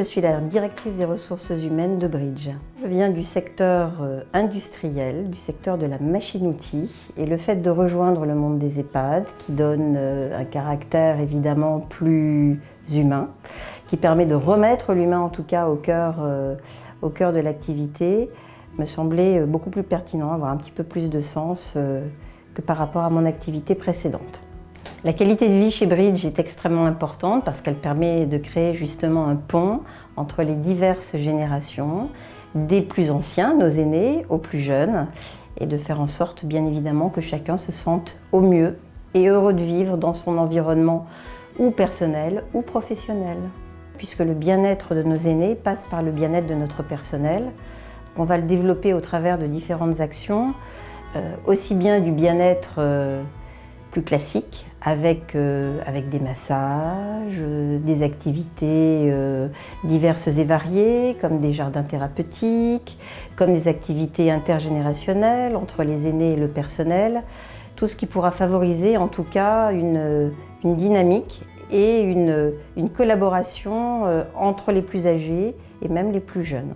suis la directrice des ressources humaines de Bridge. Je viens du secteur industriel, du secteur de la machine-outil, et le fait de rejoindre le monde des EHPAD, qui donne un caractère évidemment plus humain, qui permet de remettre l'humain en tout cas au cœur de l'activité, me semblait beaucoup plus pertinent, avoir un petit peu plus de sens que par rapport à mon activité précédente. La qualité de vie chez Bridge est extrêmement importante parce qu'elle permet de créer justement un pont entre les diverses générations, des plus anciens, nos aînés, aux plus jeunes, et de faire en sorte bien évidemment que chacun se sente au mieux et heureux de vivre dans son environnement ou personnel ou professionnel. Puisque le bien-être de nos aînés passe par le bien-être de notre personnel, on va le développer au travers de différentes actions, aussi bien du bien-être plus classique, avec des massages, des activités diverses et variées, comme des jardins thérapeutiques, comme des activités intergénérationnelles entre les aînés et le personnel, tout ce qui pourra favoriser en tout cas une dynamique et une collaboration entre les plus âgés et même les plus jeunes.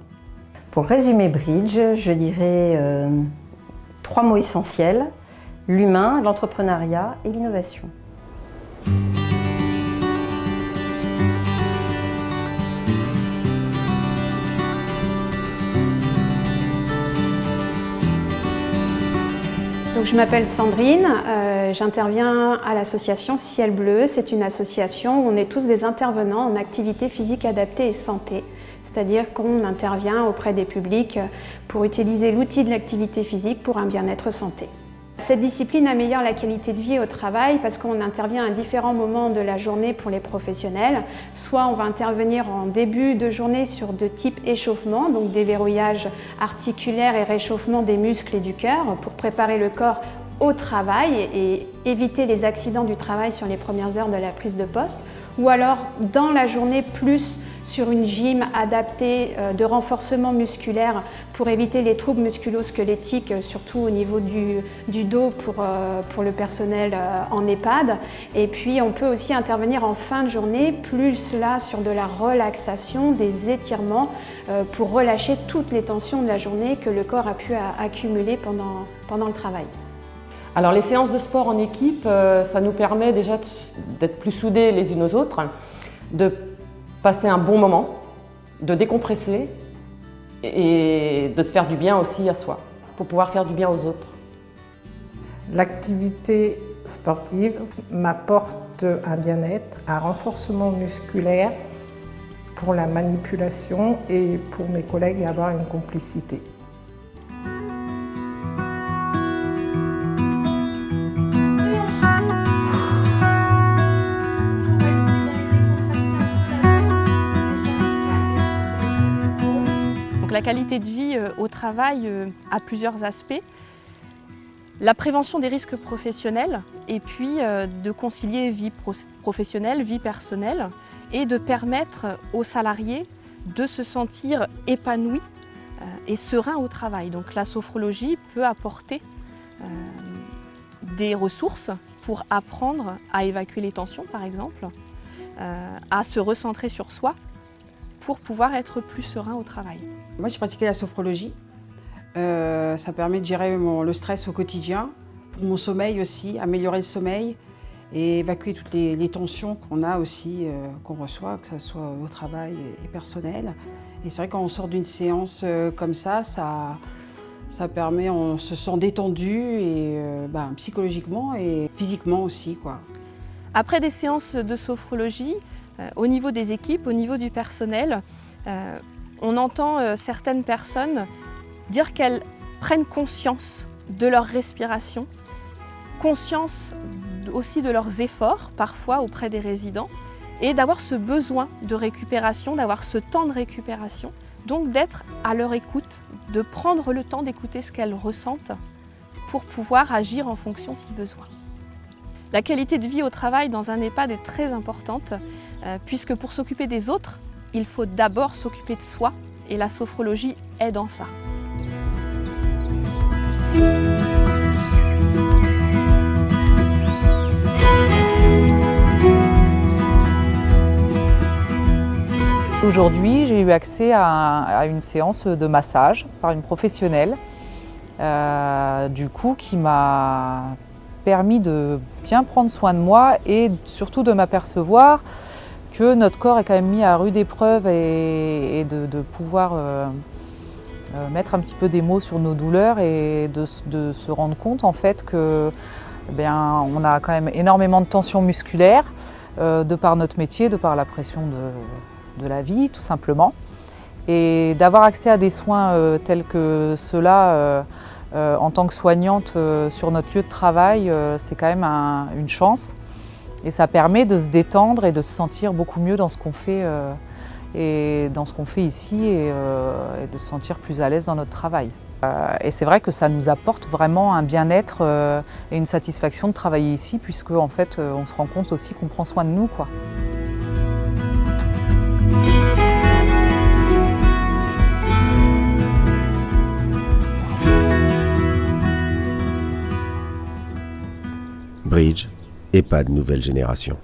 Pour résumer Bridge, je dirais 3 mots essentiels: l'humain, l'entrepreneuriat et l'innovation. Donc, je m'appelle Sandrine, j'interviens à l'association Ciel Bleu. C'est une association où on est tous des intervenants en activité physique adaptée et santé. C'est-à-dire qu'on intervient auprès des publics pour utiliser l'outil de l'activité physique pour un bien-être santé. Cette discipline améliore la qualité de vie au travail parce qu'on intervient à différents moments de la journée pour les professionnels. Soit on va intervenir en début de journée sur de type échauffement, donc déverrouillage articulaire et réchauffement des muscles et du cœur pour préparer le corps au travail et éviter les accidents du travail sur les premières heures de la prise de poste. Ou alors dans la journée plus sur une gym adaptée de renforcement musculaire pour éviter les troubles musculo-squelettiques, surtout au niveau du dos pour le personnel en EHPAD. Et puis on peut aussi intervenir en fin de journée, plus là sur de la relaxation, des étirements pour relâcher toutes les tensions de la journée que le corps a pu accumuler pendant le travail. Alors les séances de sport en équipe, ça nous permet déjà d'être plus soudés les unes aux autres, de passer un bon moment, de décompresser et de se faire du bien aussi à soi, pour pouvoir faire du bien aux autres. L'activité sportive m'apporte un bien-être, un renforcement musculaire pour la manipulation et pour mes collègues avoir une complicité. La qualité de vie au travail a plusieurs aspects. La prévention des risques professionnels et puis de concilier vie professionnelle, vie personnelle et de permettre aux salariés de se sentir épanouis et sereins au travail. Donc la sophrologie peut apporter des ressources pour apprendre à évacuer les tensions par exemple, à se recentrer sur soi, pour pouvoir être plus serein au travail. Moi, j'ai pratiqué la sophrologie. Ça permet de gérer le stress au quotidien, pour mon sommeil aussi, améliorer le sommeil et évacuer toutes les tensions qu'on a aussi, qu'on reçoit, que ce soit au travail et personnel. Et c'est vrai quand on sort d'une séance comme ça permet, on se sent détendu et psychologiquement et physiquement aussi, quoi. Après des séances de sophrologie, au niveau des équipes, au niveau du personnel, on entend certaines personnes dire qu'elles prennent conscience de leur respiration, conscience aussi de leurs efforts parfois auprès des résidents et d'avoir ce besoin de récupération, d'avoir ce temps de récupération, donc d'être à leur écoute, de prendre le temps d'écouter ce qu'elles ressentent pour pouvoir agir en fonction si besoin. La qualité de vie au travail dans un EHPAD est très importante puisque pour s'occuper des autres, il faut d'abord s'occuper de soi et la sophrologie aide en ça. Aujourd'hui, j'ai eu accès à une séance de massage par une professionnelle, du coup qui m'a permis de bien prendre soin de moi et surtout de m'apercevoir que notre corps est quand même mis à rude épreuve et de pouvoir mettre un petit peu des mots sur nos douleurs et de se rendre compte en fait que on a quand même énormément de tension musculaire de par notre métier, de par la pression de la vie tout simplement. Et d'avoir accès à des soins tels que ceux-là en tant que soignante sur notre lieu de travail, c'est quand même une chance. Et ça permet de se détendre et de se sentir beaucoup mieux dans ce qu'on fait, ici et de se sentir plus à l'aise dans notre travail. Et c'est vrai que ça nous apporte vraiment un bien-être et une satisfaction de travailler ici puisque en fait, on se rend compte aussi qu'on prend soin de nous, quoi. Bridge, EHPAD nouvelle génération.